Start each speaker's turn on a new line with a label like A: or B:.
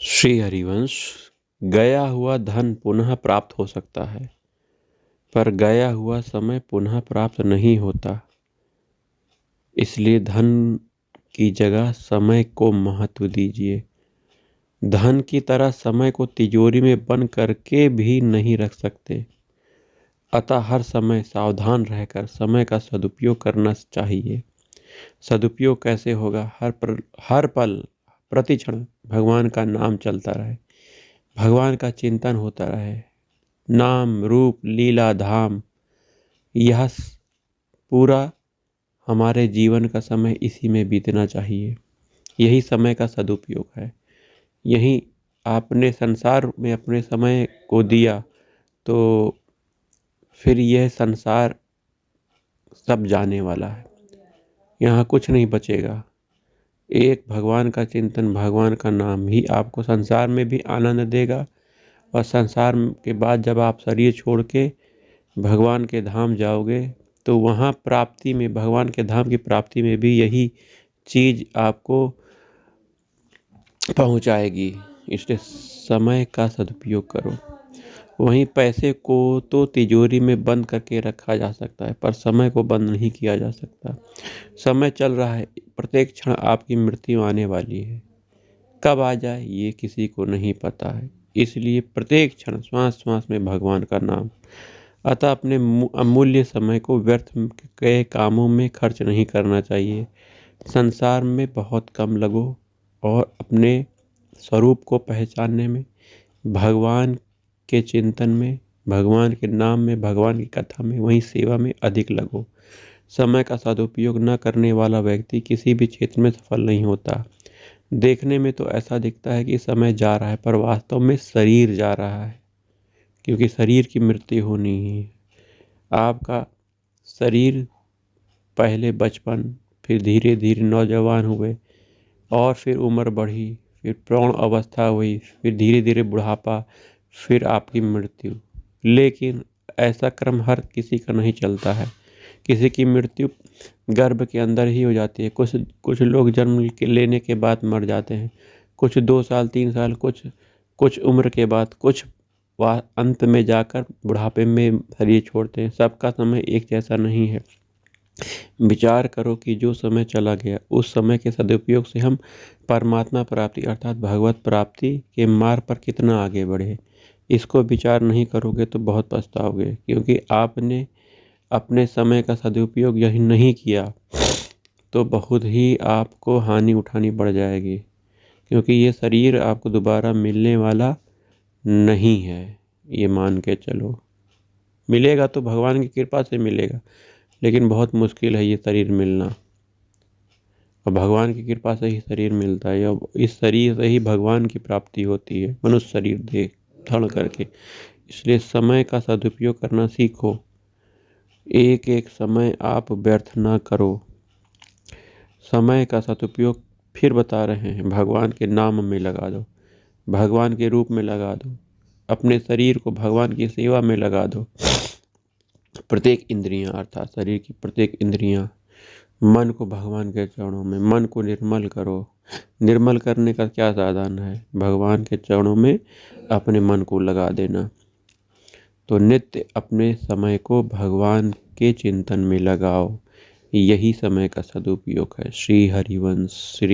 A: श्री हरिवंश। गया हुआ धन पुनः प्राप्त हो सकता है, पर गया हुआ समय पुनः प्राप्त नहीं होता। इसलिए धन की जगह समय को महत्व दीजिए। धन की तरह समय को तिजोरी में बंद करके भी नहीं रख सकते। अतः हर समय सावधान रहकर समय का सदुपयोग करना चाहिए। सदुपयोग कैसे होगा? हर पल प्रति क्षण भगवान का नाम चलता रहे, भगवान का चिंतन होता रहे। नाम रूप लीला धाम, यह पूरा हमारे जीवन का समय इसी में बीतना चाहिए। यही समय का सदुपयोग है। यही आपने संसार में अपने समय को दिया तो फिर यह संसार सब जाने वाला है, यहाँ कुछ नहीं बचेगा। एक भगवान का चिंतन, भगवान का नाम ही आपको संसार में भी आनंद देगा, और संसार के बाद जब आप शरीर छोड़ के भगवान के धाम जाओगे तो वहाँ प्राप्ति में, भगवान के धाम की प्राप्ति में भी यही चीज़ आपको पहुँचाएगी। इसलिए समय का सदुपयोग करो। वहीं पैसे को तो तिजोरी में बंद करके रखा जा सकता है, पर समय को बंद नहीं किया जा सकता। समय चल रहा है, प्रत्येक क्षण आपकी मृत्यु आने वाली है। कब आ जाए ये किसी को नहीं पता है। इसलिए प्रत्येक क्षण श्वास श्वास में भगवान का नाम। अतः अपने अमूल्य समय को व्यर्थ के कामों में खर्च नहीं करना चाहिए। संसार में बहुत कम लगो और अपने स्वरूप को पहचानने में, भगवान के चिंतन में, भगवान के नाम में, भगवान की कथा में, वहीं सेवा में अधिक लगो। समय का सदुपयोग न करने वाला व्यक्ति किसी भी क्षेत्र में सफल नहीं होता। देखने में तो ऐसा दिखता है कि समय जा रहा है, पर वास्तव में शरीर जा रहा है, क्योंकि शरीर की मृत्यु होनी ही है। आपका शरीर पहले बचपन, फिर धीरे धीरे नौजवान हुए, और फिर उम्र बढ़ी, फिर प्रौढ़ अवस्था हुई, फिर धीरे धीरे बुढ़ापा, फिर आपकी मृत्यु। लेकिन ऐसा क्रम हर किसी का नहीं चलता है। किसी की मृत्यु गर्भ के अंदर ही हो जाती है। कुछ लोग जन्म लेने के बाद मर जाते हैं, कुछ 2 साल 3 साल, कुछ उम्र के बाद, कुछ अंत में जाकर बुढ़ापे में शरीर छोड़ते हैं। सबका समय एक जैसा नहीं है। विचार करो कि जो समय चला गया, उस समय के सदुपयोग से हम परमात्मा प्राप्ति अर्थात भगवत प्राप्ति के मार्ग पर कितना आगे बढ़े। इसको विचार नहीं करोगे तो बहुत पछताओगे, क्योंकि आपने अपने समय का सदुपयोग यही नहीं किया तो बहुत ही आपको हानि उठानी पड़ जाएगी, क्योंकि ये शरीर आपको दोबारा मिलने वाला नहीं है। ये मान के चलो, मिलेगा तो भगवान की कृपा से मिलेगा, लेकिन बहुत मुश्किल है ये शरीर मिलना। और भगवान की कृपा से ही शरीर मिलता है, और इस शरीर से ही भगवान की प्राप्ति होती है, मनुष्य शरीर दे धड़ करके। इसलिए समय का सदुपयोग करना सीखो। एक एक समय आप व्यर्थ ना करो। समय का सदुपयोग फिर बता रहे हैं, भगवान के नाम में लगा दो, भगवान के रूप में लगा दो, अपने शरीर को भगवान की सेवा में लगा दो। प्रत्येक इंद्रियां अर्थात शरीर की प्रत्येक इंद्रियां, मन को भगवान के चरणों में, मन को निर्मल करो। निर्मल करने का क्या साधन है? भगवान के चरणों में अपने मन को लगा देना। तो नित्य अपने समय को भगवान के चिंतन में लगाओ। यही समय का सदुपयोग है। श्री हरिवंश। श्री